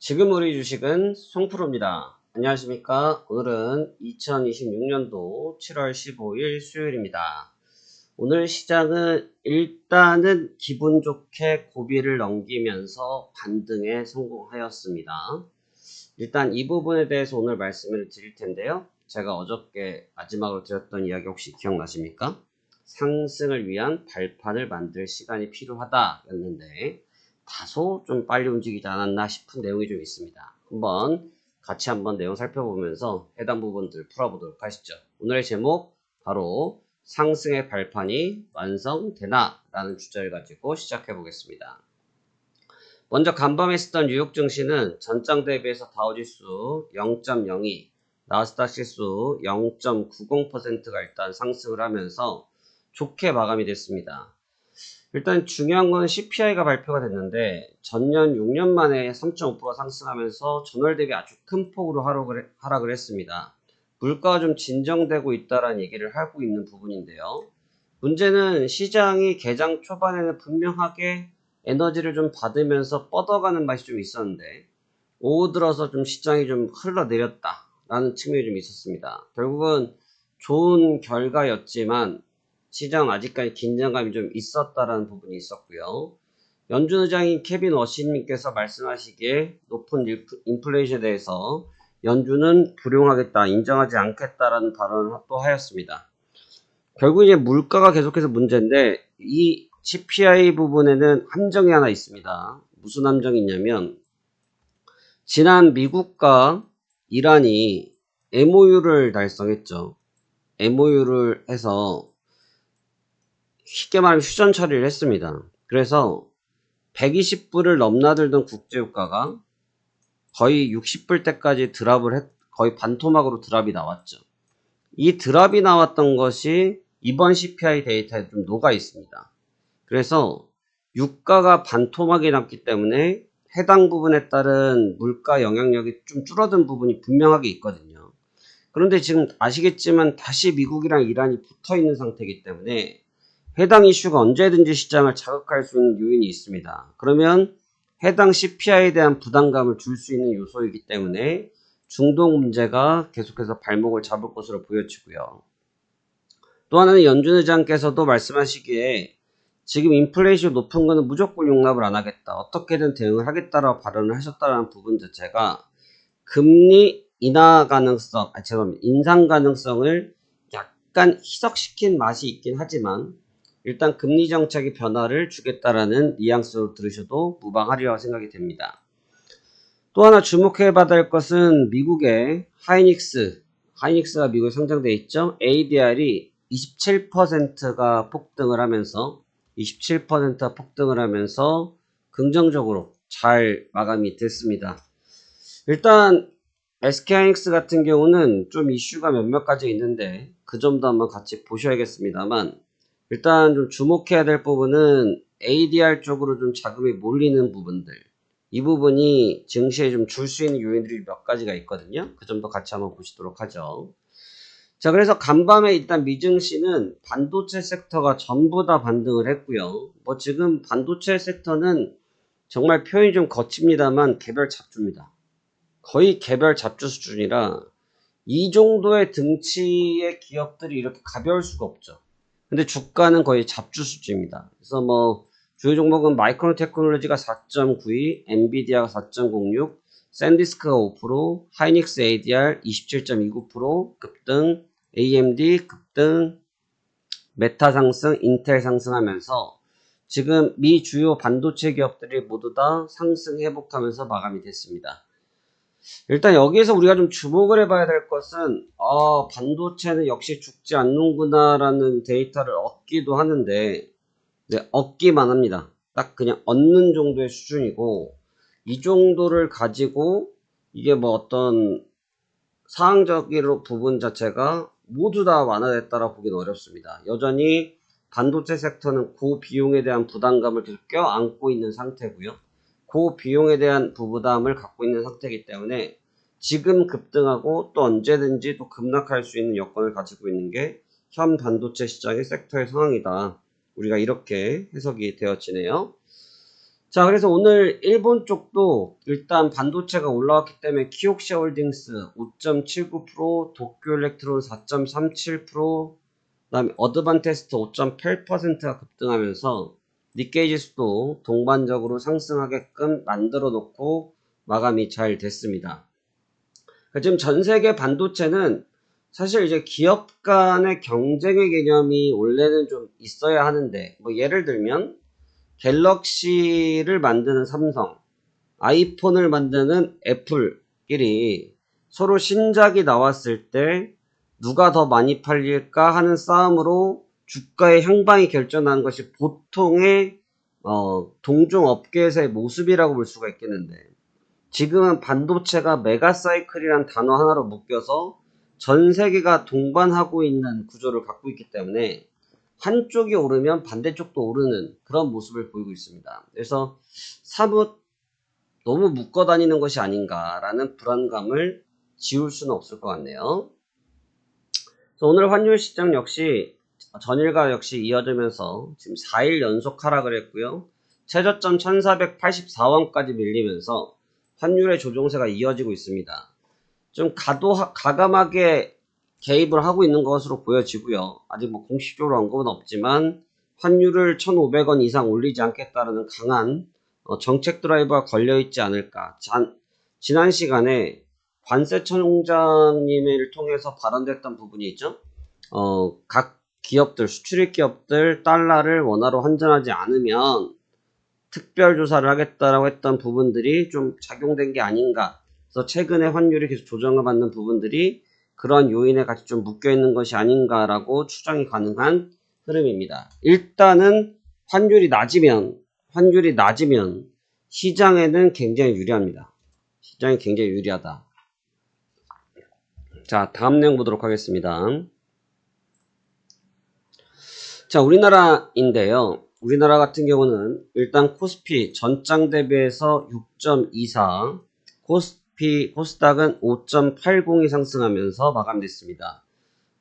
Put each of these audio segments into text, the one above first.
지금 우리 주식은 송프로입니다. 안녕하십니까? 오늘은 2026년도 7월 15일 수요일입니다. 오늘 시장은 일단은 기분 좋게 고비를 넘기면서 반등에 성공하였습니다. 일단 이 부분에 대해서 오늘 말씀을 드릴 텐데요. 제가 어저께 마지막으로 드렸던 이야기 혹시 기억나십니까? 상승을 위한 발판을 만들 시간이 필요하다 였는데 다소 좀 빨리 움직이지 않았나 싶은 내용이 좀 있습니다. 같이 한번 내용 살펴보면서 해당 부분들 풀어보도록 하시죠. 오늘의 제목 바로 상승의 발판이 완성되나? 라는 주제를 가지고 시작해 보겠습니다. 먼저 간밤에 있었던 뉴욕 증시는 전장 대비해서 다우지수 0.02, 나스닥 지수 0.90%가 일단 상승을 하면서 좋게 마감이 됐습니다. 일단 중요한 건 CPI가 발표가 됐는데 전년 6년 만에 3.5% 상승하면서 전월 대비 아주 큰 폭으로 하락을 했습니다. 물가가 좀 진정되고 있다라는 얘기를 하고 있는 부분인데요. 문제는 시장이 개장 초반에는 분명하게 에너지를 좀 받으면서 뻗어가는 맛이 좀 있었는데 오후 들어서 좀 시장이 좀 흘러내렸다라는 측면이 좀 있었습니다. 결국은 좋은 결과였지만 시장은 아직까지 긴장감이 좀 있었다라는 부분이 있었고요. 연준 의장인 케빈 워시님께서 말씀하시기에 높은 인플레이션에 대해서 연준은 불용하겠다, 인정하지 않겠다라는 발언을 또 하였습니다. 결국 이제 물가가 계속해서 문제인데 이 CPI 부분에는 함정이 하나 있습니다. 무슨 함정이 있냐면 지난 미국과 이란이 MOU를 달성했죠. MOU를 해서 쉽게 말하면 휴전 처리를 했습니다. 그래서 120불을 넘나들던 국제유가가 거의 60불 때까지 거의 반토막으로 드랍이 나왔죠. 이 드랍이 나왔던 것이 이번 CPI 데이터에 좀 녹아 있습니다. 그래서 유가가 반토막이 났기 때문에 해당 부분에 따른 물가 영향력이 좀 줄어든 부분이 분명하게 있거든요. 그런데 지금 아시겠지만 다시 미국이랑 이란이 붙어 있는 상태이기 때문에 해당 이슈가 언제든지 시장을 자극할 수 있는 요인이 있습니다. 그러면 해당 CPI에 대한 부담감을 줄 수 있는 요소이기 때문에 중동 문제가 계속해서 발목을 잡을 것으로 보여지고요. 또 하나는 연준 의장께서도 말씀하시기에 지금 인플레이션 높은 거는 무조건 용납을 안 하겠다. 어떻게든 대응을 하겠다라고 발언을 하셨다는 부분 자체가 금리 인상 가능성을 약간 희석시킨 맛이 있긴 하지만 일단 금리 정책의 변화를 주겠다라는 뉘앙스로 들으셔도 무방하리라고 생각이 됩니다. 또 하나 주목해 봐야 될 것은 미국의 하이닉스가 미국에 상장되어 있죠. ADR이 27%가 폭등을 하면서 긍정적으로 잘 마감이 됐습니다. 일단 SK하이닉스 같은 경우는 좀 이슈가 몇몇 가지 있는데 그 점도 한번 같이 보셔야겠습니다만 일단 좀 주목해야 될 부분은 ADR 쪽으로 좀 자금이 몰리는 부분들, 이 부분이 증시에 좀 줄 수 있는 요인들이 몇 가지가 있거든요. 그 점도 같이 한번 보시도록 하죠. 자, 그래서 간밤에 일단 미증시는 반도체 섹터가 전부 다 반등을 했고요. 지금 반도체 섹터는 정말 표현이 좀 거칩니다만 개별 잡주입니다. 거의 개별 잡주 수준이라 이 정도의 등치의 기업들이 이렇게 가벼울 수가 없죠. 근데 주가는 거의 잡주 수준입니다. 그래서 주요 종목은 마이크론 테크놀로지가 4.92, 엔비디아가 4.06, 샌디스크가 5%, 하이닉스 ADR 27.29% 급등, AMD 급등, 메타 상승, 인텔 상승하면서 지금 미 주요 반도체 기업들이 모두 다 상승 회복하면서 마감이 됐습니다. 일단 여기에서 우리가 좀 주목을 해봐야 될 것은 반도체는 역시 죽지 않는구나 라는 데이터를 얻기도 하는데 얻기만 합니다. 딱 그냥 얻는 정도의 수준이고 이 정도를 가지고 이게 어떤 상황적인 부분 자체가 모두 다 완화됐다라고 보기는 어렵습니다. 여전히 반도체 섹터는 고비용에 대한 부담감을 계속 껴안고 있는 상태고요. 고비용에 대한 부담을 갖고 있는 상태이기 때문에 지금 급등하고 또 언제든지 또 급락할 수 있는 여건을 가지고 있는 게 현 반도체 시장의 섹터의 상황이다. 우리가 이렇게 해석이 되어지네요. 자, 그래서 오늘 일본 쪽도 일단 반도체가 올라왔기 때문에 키옥시아 홀딩스 5.79%, 도쿄 일렉트론 4.37%, 그다음에 어드반테스트 5.8%가 급등하면서 니케이 지수도 동반적으로 상승하게끔 만들어 놓고 마감이 잘 됐습니다. 지금 전 세계 반도체는 사실 이제 기업 간의 경쟁의 개념이 원래는 좀 있어야 하는데, 뭐 예를 들면 갤럭시를 만드는 삼성, 아이폰을 만드는 애플끼리 서로 신작이 나왔을 때 누가 더 많이 팔릴까 하는 싸움으로 주가의 향방이 결정하는 것이 보통의 동종업계에서의 모습이라고 볼 수가 있겠는데, 지금은 반도체가 메가사이클이란 단어 하나로 묶여서 전 세계가 동반하고 있는 구조를 갖고 있기 때문에 한쪽이 오르면 반대쪽도 오르는 그런 모습을 보이고 있습니다. 그래서 사뭇 너무 묶어 다니는 것이 아닌가라는 불안감을 지울 수는 없을 것 같네요. 오늘 환율 시장 역시 전일과 역시 이어지면서 지금 4일 연속 하락을 했고요. 최저점 1484원까지 밀리면서 환율의 조정세가 이어지고 있습니다. 좀 가감하게 개입을 하고 있는 것으로 보여지고요. 아직 뭐 공식적으로 언급은 없지만 환율을 1,500원 이상 올리지 않겠다는 강한 정책 드라이버가 걸려있지 않을까. 지난 시간에 관세청장님을 통해서 발언됐던 부분이 있죠. 각 기업들, 수출입 기업들 달러를 원화로 환전하지 않으면 특별조사를 하겠다라고 했던 부분들이 좀 작용된 게 아닌가. 그래서 최근에 환율이 계속 조정을 받는 부분들이 그런 요인에 같이 좀 묶여있는 것이 아닌가라고 추정이 가능한 흐름입니다. 일단은 환율이 낮으면 시장에는 굉장히 유리합니다. 시장이 굉장히 유리하다. 자, 다음 내용 보도록 하겠습니다. 자, 우리나라인데요. 우리나라 같은 경우는 일단 코스피 전장 대비해서 6.24, 코스닥은 5.80이 상승하면서 마감됐습니다.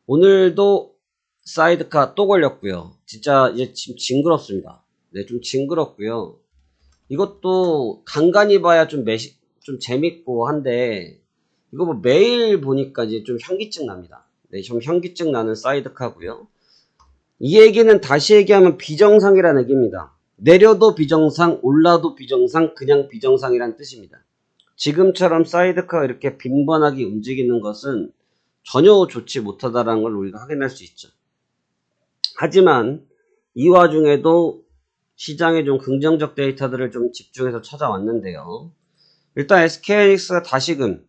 오늘도 사이드카 또 걸렸고요. 진짜 이제 징그럽습니다. 네, 좀 징그럽고요. 이것도 간간히 봐야 좀 재밌고 한데, 이거 뭐 매일 보니까 이제 좀 현기증 납니다. 네, 좀 현기증 나는 사이드카고요. 이 얘기는 다시 얘기하면 비정상이라는 얘기입니다. 내려도 비정상, 올라도 비정상, 그냥 비정상이란 뜻입니다. 지금처럼 사이드카가 이렇게 빈번하게 움직이는 것은 전혀 좋지 못하다는 걸 우리가 확인할 수 있죠. 하지만 이 와중에도 시장에 좀 긍정적 데이터들을 좀 집중해서 찾아왔는데요. 일단 SK하이닉스가 다시금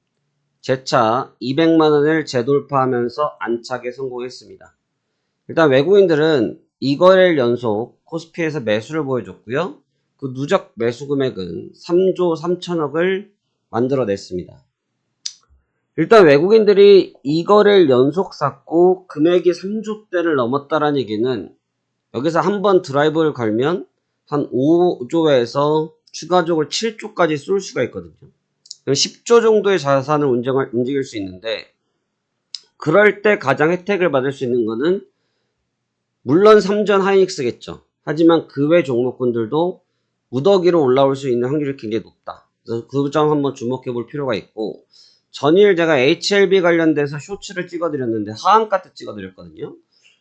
재차 200만원을 재돌파하면서 안착에 성공했습니다. 일단 외국인들은 2거래일 연속 코스피에서 매수를 보여줬고요. 그 누적 매수 금액은 3조 3천억을 만들어냈습니다. 일단 외국인들이 2거래일 연속 샀고 금액이 3조대를 넘었다라는 얘기는 여기서 한번 드라이브를 걸면 한 5조에서 추가적으로 7조까지 쏠 수가 있거든요. 10조 정도의 자산을 움직일 수 있는데, 그럴 때 가장 혜택을 받을 수 있는 거는 물론 삼전 하이닉스겠죠. 하지만 그 외 종목군들도 무더기로 올라올 수 있는 확률이 굉장히 높다. 그래서 그 점 한번 주목해 볼 필요가 있고, 전일 제가 HLB 관련돼서 쇼츠를 찍어드렸는데 하한가 때 찍어드렸거든요.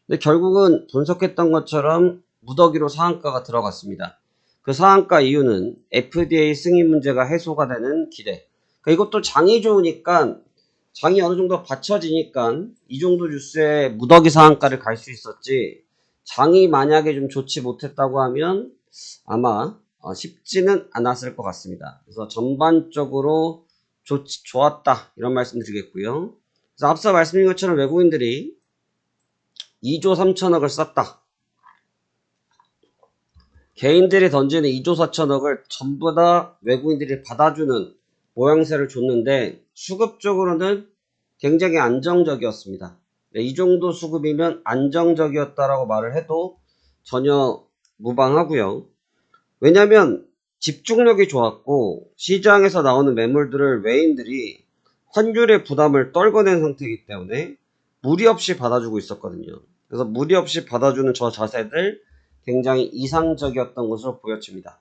근데 결국은 분석했던 것처럼 무더기로 상한가가 들어갔습니다. 그 상한가 이유는 FDA 승인 문제가 해소가 되는 기대. 그러니까 이것도 장이 좋으니까, 장이 어느 정도 받쳐지니까 이 정도 뉴스에 무더기 상한가를 갈 수 있었지, 장이 만약에 좀 좋지 못했다고 하면 아마 쉽지는 않았을 것 같습니다. 그래서 전반적으로 좋았다 이런 말씀 드리겠고요. 그래서 앞서 말씀드린 것처럼 외국인들이 2조 3천억을 썼다. 개인들이 던지는 2조 4천억을 전부 다 외국인들이 받아주는 모양새를 줬는데 수급적으로는 굉장히 안정적이었습니다. 네, 이 정도 수급이면 안정적이었다라고 말을 해도 전혀 무방하고요. 왜냐하면 집중력이 좋았고 시장에서 나오는 매물들을 외인들이 환율의 부담을 떨궈낸 상태이기 때문에 무리 없이 받아주고 있었거든요. 그래서 무리 없이 받아주는 저 자세들 굉장히 이상적이었던 것으로 보여집니다.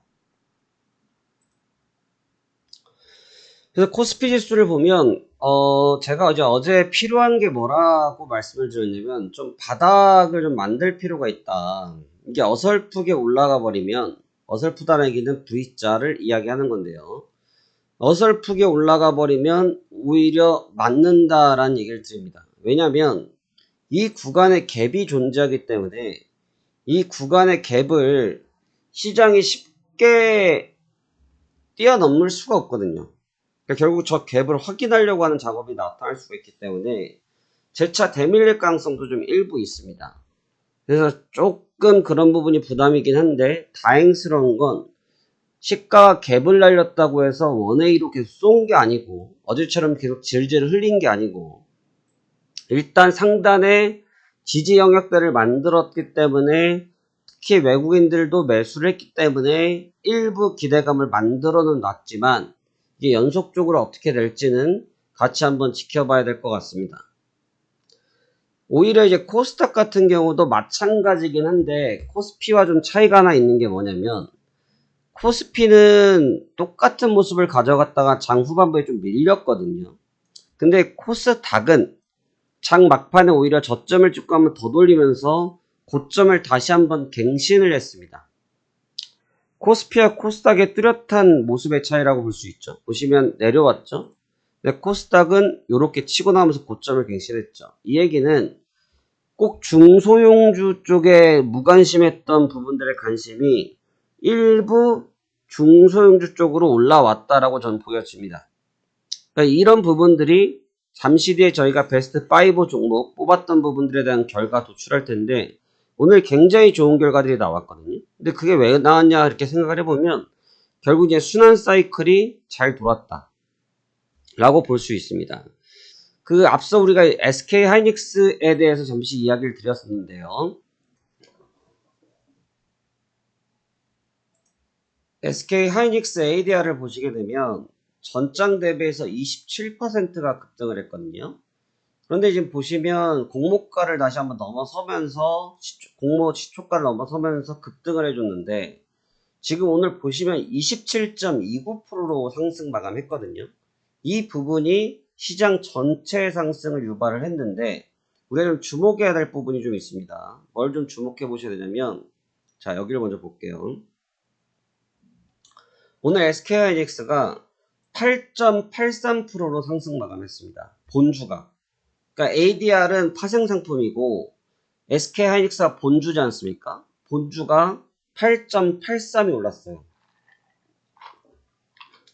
그래서 코스피 지수를 보면 제가 어제 필요한 게 뭐라고 말씀을 드렸냐면 좀 바닥을 좀 만들 필요가 있다. 이게 어설프게 올라가 버리면 어설프다는 얘기는 V자를 이야기하는 건데요. 어설프게 올라가 버리면 오히려 맞는다라는 얘기를 드립니다. 왜냐하면 이 구간에 갭이 존재하기 때문에 이 구간의 갭을 시장이 쉽게 뛰어넘을 수가 없거든요. 그러니까 결국 저 갭을 확인하려고 하는 작업이 나타날 수가 있기 때문에 재차 대밀릴 가능성도 좀 일부 있습니다. 그래서 조금 그런 부분이 부담이긴 한데 다행스러운 건 시가가 갭을 날렸다고 해서 원웨이로 계속 쏜 게 아니고 어제처럼 계속 질질 흘린 게 아니고 일단 상단에 지지 영역대를 만들었기 때문에 특히 외국인들도 매수를 했기 때문에 일부 기대감을 만들어는 놨지만 이게 연속적으로 어떻게 될지는 같이 한번 지켜봐야 될 것 같습니다. 오히려 이제 코스닥 같은 경우도 마찬가지긴 한데 코스피와 좀 차이가 하나 있는 게 뭐냐면 코스피는 똑같은 모습을 가져갔다가 장 후반부에 좀 밀렸거든요. 근데 코스닥은 장 막판에 오히려 저점을 찍고 한번 더 돌리면서 고점을 다시 한번 갱신을 했습니다. 코스피와 코스닥의 뚜렷한 모습의 차이라고 볼 수 있죠. 보시면 내려왔죠. 근데 코스닥은 이렇게 치고 나오면서 고점을 갱신했죠. 이 얘기는 꼭 중소형주 쪽에 무관심했던 부분들의 관심이 일부 중소형주 쪽으로 올라왔다라고 저는 보여집니다. 그러니까 이런 부분들이 잠시 뒤에 저희가 베스트 5 종목 뽑았던 부분들에 대한 결과 도출할 텐데 오늘 굉장히 좋은 결과들이 나왔거든요. 근데 그게 왜 나왔냐 이렇게 생각을 해보면 결국 이제 순환 사이클이 잘 돌았다 라고 볼 수 있습니다. 그 앞서 우리가 SK 하이닉스에 대해서 잠시 이야기를 드렸었는데요. SK 하이닉스 ADR을 보시게 되면 전장 대비해서 27%가 급등을 했거든요. 그런데 지금 보시면 공모가를 다시 한번 넘어서면서 공모 시초가를 넘어서면서 급등을 해줬는데 지금 오늘 보시면 27.29%로 상승 마감했거든요. 이 부분이 시장 전체 상승을 유발을 했는데 우리가 좀 주목해야 될 부분이 좀 있습니다. 뭘 좀 주목해 보셔야 되냐면 자 여기를 먼저 볼게요. 오늘 SK하이닉스가 8.83%로 상승 마감했습니다. 본주가. 그러니까 ADR은 파생 상품이고 SK하이닉스가 본주지 않습니까? 본주가 8.83이 올랐어요.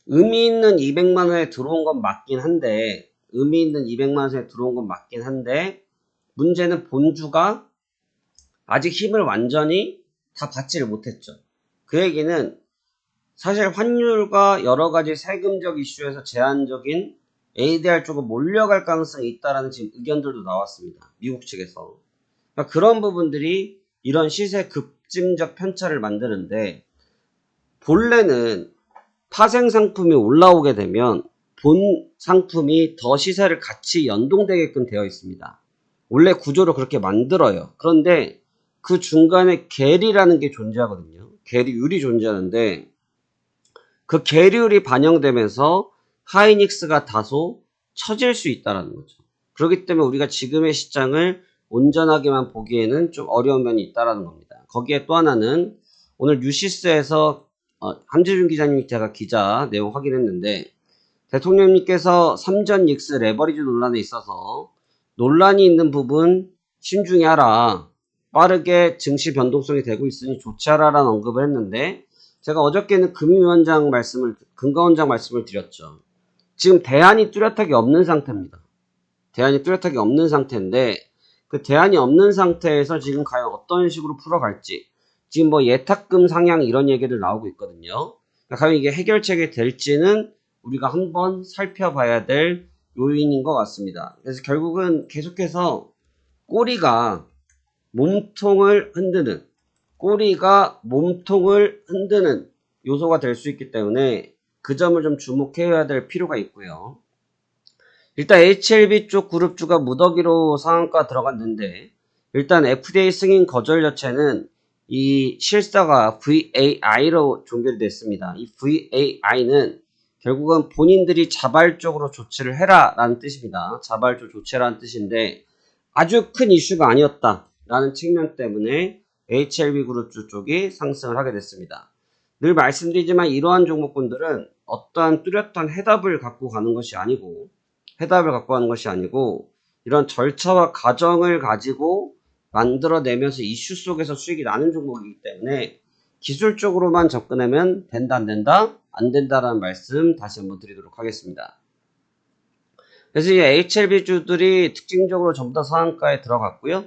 의미 있는 200만원에 들어온 건 맞긴 한데 문제는 본주가 아직 힘을 완전히 다 받지를 못했죠. 그 얘기는 사실 환율과 여러가지 세금적 이슈에서 제한적인 ADR 쪽으로 몰려갈 가능성이 있다라는 지금 의견들도 나왔습니다. 미국 측에서. 그러니까 그런 부분들이 이런 시세 급증적 편차를 만드는데 본래는 파생 상품이 올라오게 되면 본 상품이 더 시세를 같이 연동되게끔 되어 있습니다. 원래 구조를 그렇게 만들어요. 그런데 그 중간에 계리라는 게 존재하거든요. 계리율이 존재하는데 그 계리율이 반영되면서 하이닉스가 다소 처질 수 있다는 거죠. 그렇기 때문에 우리가 지금의 시장을 온전하게만 보기에는 좀 어려운 면이 있다는 겁니다. 거기에 또 하나는 오늘 뉴시스에서 함재준 기자님이 제가 기자 내용 확인했는데 대통령님께서 삼전 닉스 레버리지 논란에 있어서 논란이 있는 부분 신중히 하라. 빠르게 증시 변동성이 되고 있으니 조치하라라는 언급을 했는데 제가 어저께는 금융위원장 금감원장 말씀을 드렸죠. 지금 대안이 뚜렷하게 없는 상태입니다. 대안이 뚜렷하게 없는 상태인데 그 대안이 없는 상태에서 지금 과연 어떤 식으로 풀어갈지 지금 뭐 예탁금 상향 이런 얘기들 나오고 있거든요. 그러니까 과연 이게 해결책이 될지는 우리가 한번 살펴봐야 될 요인인 것 같습니다. 그래서 결국은 계속해서 꼬리가 몸통을 흔드는 요소가 될 수 있기 때문에 그 점을 좀 주목해야 될 필요가 있고요. 일단 HLB 쪽 그룹주가 무더기로 상한가 들어갔는데 일단 FDA 승인 거절 여체는 이 실사가 VAI로 종결이 됐습니다. 이 VAI는 결국은 본인들이 자발적으로 조치를 해라 라는 뜻입니다. 자발적 조치라는 뜻인데 아주 큰 이슈가 아니었다 라는 측면 때문에 HLB 그룹주 쪽이 상승을 하게 됐습니다. 늘 말씀드리지만 이러한 종목군들은 어떠한 뚜렷한 해답을 갖고 가는 것이 아니고 이런 절차와 과정을 가지고 만들어내면서 이슈 속에서 수익이 나는 종목이기 때문에 기술적으로만 접근하면 된다 안 된다? 안 된다라는 말씀 다시 한번 드리도록 하겠습니다. 그래서 이 HLB주들이 특징적으로 전부 다 상한가에 들어갔고요.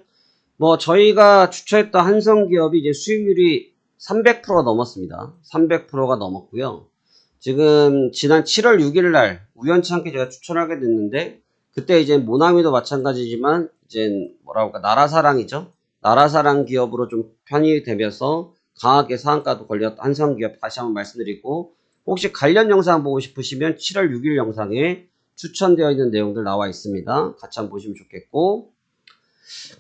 뭐 저희가 추천했던 한성기업이 이제 수익률이 300%가 넘었습니다. 300%가 넘었고요. 지금 지난 7월 6일 날 우연찮게 제가 추천하게 됐는데 그때 이제 모나미도 마찬가지지만 이제 뭐라고 할까 나라사랑이죠. 나라사랑 기업으로 좀 편입이 되면서 강하게 상한가도 걸렸던 한성기업 다시 한번 말씀드리고 혹시 관련 영상 보고 싶으시면 7월 6일 영상에 추천되어 있는 내용들 나와 있습니다. 같이 한번 보시면 좋겠고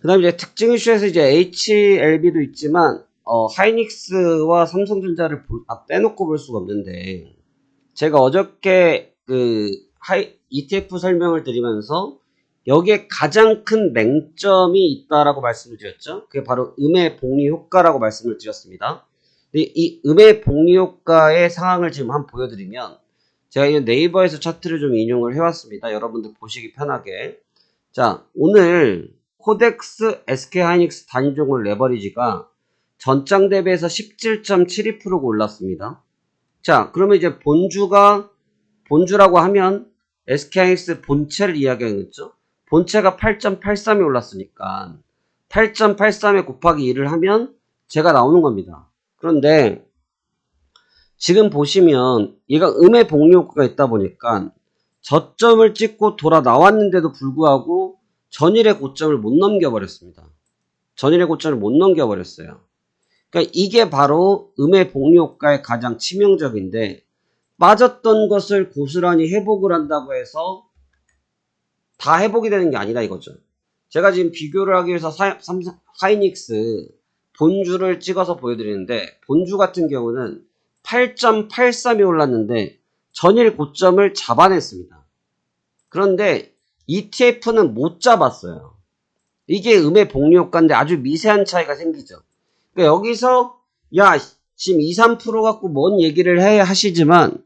그 다음에 이제 특징 이슈에서 이제 HLB도 있지만 하이닉스와 삼성전자를 빼놓고 볼 수가 없는데 제가 어저께 ETF 설명을 드리면서 여기에 가장 큰 맹점이 있다라고 말씀을 드렸죠. 그게 바로 음의 복리 효과라고 말씀을 드렸습니다. 이 음의 복리 효과의 상황을 지금 한번 보여드리면 제가 이 네이버에서 차트를 좀 인용을 해왔습니다. 여러분들 보시기 편하게. 자, 오늘 코덱스 SK하이닉스 단종을 레버리지가 전장 대비해서 17.72%가 올랐습니다. 자, 그러면 이제 본주라고 하면 SK하이닉스 본체를 이야기하겠죠. 본체가 8.83이 올랐으니까 8.83에 곱하기 2를 하면 제가 나오는 겁니다. 그런데 지금 보시면 얘가 음의 복리 효과가 있다 보니까 저점을 찍고 돌아 나왔는데도 불구하고 전일의 고점을 못 넘겨버렸습니다. 전일의 고점을 못 넘겨버렸어요. 그러니까 이게 바로 음의 복리 효과의 가장 치명적인데 빠졌던 것을 고스란히 회복을 한다고 해서 다 회복이 되는 게 아니라 이거죠. 제가 지금 비교를 하기 위해서 하이닉스 본주를 찍어서 보여드리는데 본주 같은 경우는 8.83이 올랐는데 전일 고점을 잡아냈습니다. 그런데 ETF는 못 잡았어요. 이게 음의 복리 효과인데 아주 미세한 차이가 생기죠. 그러니까 여기서 야 지금 2, 3% 갖고 뭔 얘기를 해 하시지만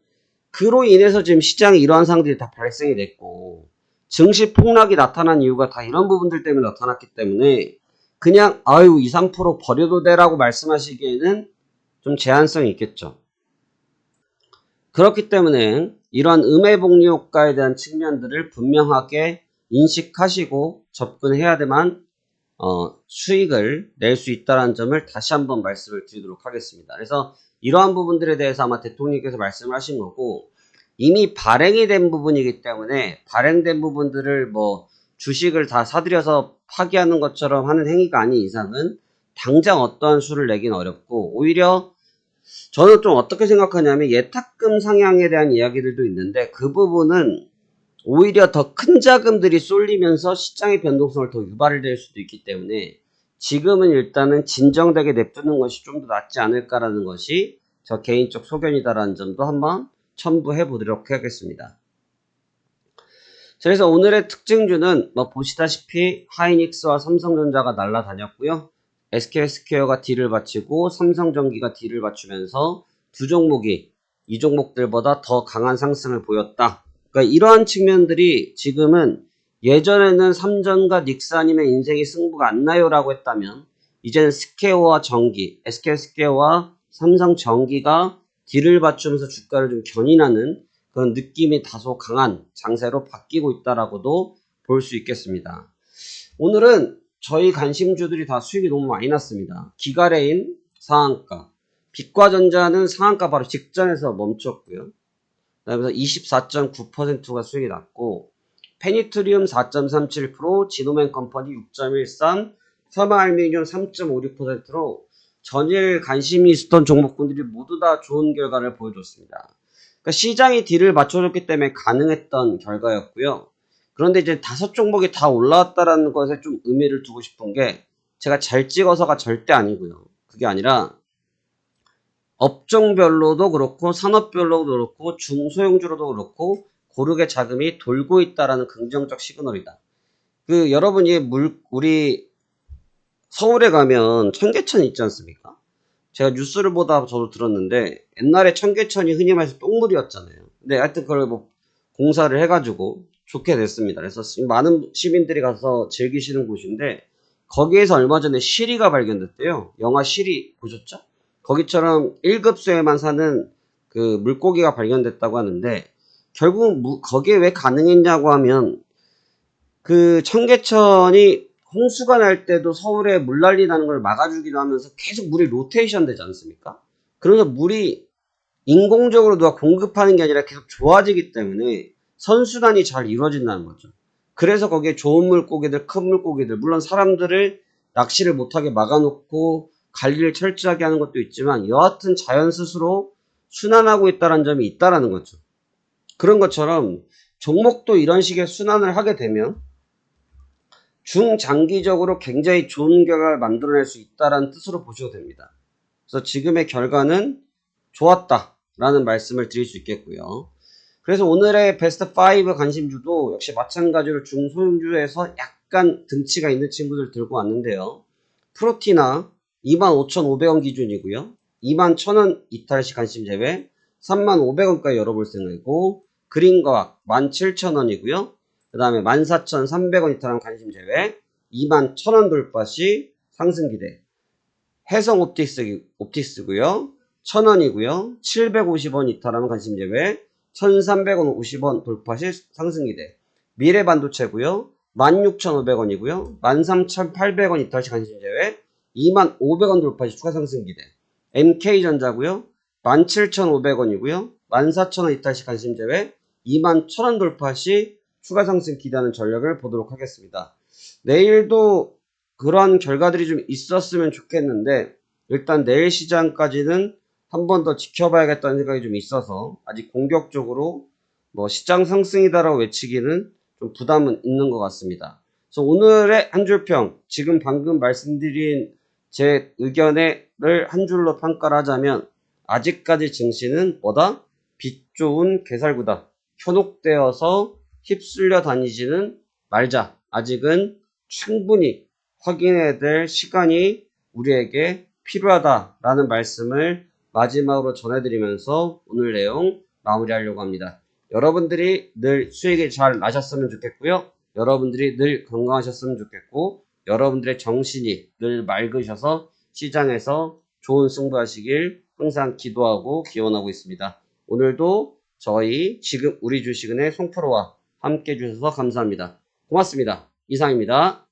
그로 인해서 지금 시장에 이러한 상황들이 다 발생이 됐고 증시 폭락이 나타난 이유가 다 이런 부분들 때문에 나타났기 때문에 그냥 아유 2, 3% 버려도 돼라고 말씀하시기에는 좀 제한성이 있겠죠. 그렇기 때문에 이러한 음의 복리 효과에 대한 측면들을 분명하게 인식하시고 접근해야만 수익을 낼 수 있다는 점을 다시 한번 말씀을 드리도록 하겠습니다. 그래서 이러한 부분들에 대해서 아마 대통령께서 말씀을 하신 거고 이미 발행이 된 부분이기 때문에 발행된 부분들을 뭐 주식을 다 사들여서 파기하는 것처럼 하는 행위가 아닌 이상은 당장 어떠한 수를 내긴 어렵고 오히려 저는 좀 어떻게 생각하냐면 예탁금 상향에 대한 이야기들도 있는데 그 부분은 오히려 더 큰 자금들이 쏠리면서 시장의 변동성을 더 유발될 수도 있기 때문에 지금은 일단은 진정되게 냅두는 것이 좀 더 낫지 않을까라는 것이 저 개인적 소견이다라는 점도 한번 첨부해 보도록 하겠습니다. 그래서 오늘의 특징주는 뭐 보시다시피 하이닉스와 삼성전자가 날아다녔고요. SK스퀘어가 D를 받치고 삼성전기가 D를 받치면서 두 종목이 이 종목들보다 더 강한 상승을 보였다. 그러니까 이러한 측면들이 지금은 예전에는 삼전과 닉스아니면 인생이 승부가 안 나요 라고 했다면 이제는 스퀘어와 전기, SK스퀘어와 삼성전기가 D를 받치면서 주가를 좀 견인하는 그런 느낌이 다소 강한 장세로 바뀌고 있다라고도 볼 수 있겠습니다. 오늘은 저희 관심주들이 다 수익이 너무 많이 났습니다. 기가레인 상한가, 빛과전자는 상한가 바로 직전에서 멈췄고요. 그다음에 24.9%가 수익이 났고 페니트리움 4.37%, 지노맨 컴퍼니 6.13%, 서마알미늄 3.56%로 전일 관심이 있었던 종목군들이 모두 다 좋은 결과를 보여줬습니다. 그러니까 시장이 D를 맞춰줬기 때문에 가능했던 결과였고요. 그런데 이제 5종목이 다 올라왔다라는 것에 좀 의미를 두고 싶은 게 제가 잘 찍어서가 절대 아니고요. 그게 아니라 업종별로도 그렇고 산업별로도 그렇고 중소형주로도 그렇고 고르게 자금이 돌고 있다라는 긍정적 시그널이다. 여러분이 우리 서울에 가면 청계천 있지 않습니까? 제가 뉴스를 보다 저도 들었는데 옛날에 청계천이 흔히 말해서 똥물이었잖아요. 근데 하여튼 그걸 뭐 공사를 해가지고 좋게 됐습니다. 그래서 많은 시민들이 가서 즐기시는 곳인데 거기에서 얼마 전에 시리가 발견됐대요. 영화 시리 보셨죠? 거기처럼 1급소에만 사는 그 물고기가 발견됐다고 하는데 결국 거기에 왜 가능했냐고 하면 그 청계천이 홍수가 날 때도 서울에 물난리 나는 걸 막아주기도 하면서 계속 물이 로테이션 되지 않습니까? 그러면서 물이 인공적으로 누가 공급하는 게 아니라 계속 좋아지기 때문에 선순환이 잘 이루어진다는 거죠. 그래서 거기에 좋은 물고기들, 큰 물고기들, 물론 사람들을 낚시를 못하게 막아놓고 관리를 철저하게 하는 것도 있지만 여하튼 자연 스스로 순환하고 있다는 점이 있다라는 거죠. 그런 것처럼 종목도 이런 식의 순환을 하게 되면 중장기적으로 굉장히 좋은 결과를 만들어낼 수 있다는 뜻으로 보셔도 됩니다. 그래서 지금의 결과는 좋았다라는 말씀을 드릴 수 있겠고요. 그래서 오늘의 베스트 5 관심주도 역시 마찬가지로 중소형주에서 약간 등치가 있는 친구들 들고 왔는데요. 프로티나 25,500원 기준이고요. 21,000원 이탈시 관심 제외, 35,000원까지 열어볼 생각이고, 그린과학 17,000원이고요. 그 다음에 14,300원 이탈한 관심 제외, 21,000원 돌파시 상승 기대. 해성 옵틱스고요. 1,000원이고요. 750원 이탈하면 관심 제외, 1,300원 50원 돌파 시 상승 기대. 미래반도체고요. 16,500원이고요. 13,800원 이탈 시 관심 제외, 25,000원 돌파 시 추가 상승 기대. MK전자고요. 17,500원이고요. 14,000원 이탈 시 관심 제외, 21,000원 돌파 시 추가 상승 기대하는 전략을 보도록 하겠습니다. 내일도 그러한 결과들이 좀 있었으면 좋겠는데 일단 내일 시장까지는 한 번 더 지켜봐야겠다는 생각이 좀 있어서 아직 공격적으로 뭐 시장 상승이다라고 외치기는 좀 부담은 있는 것 같습니다. 그래서 오늘의 한 줄평, 지금 방금 말씀드린 제 의견을 한 줄로 평가를 하자면 아직까지 증시는 뭐다? 빛 좋은 개살구다. 현혹되어서 휩쓸려 다니지는 말자. 아직은 충분히 확인해야 될 시간이 우리에게 필요하다라는 말씀을 마지막으로 전해드리면서 오늘 내용 마무리하려고 합니다. 여러분들이 늘 수익이 잘 나셨으면 좋겠고요. 여러분들이 늘 건강하셨으면 좋겠고 여러분들의 정신이 늘 맑으셔서 시장에서 좋은 승부하시길 항상 기도하고 기원하고 있습니다. 오늘도 저희 지금 우리 주식은의 송프로와 함께 해주셔서 감사합니다. 고맙습니다. 이상입니다.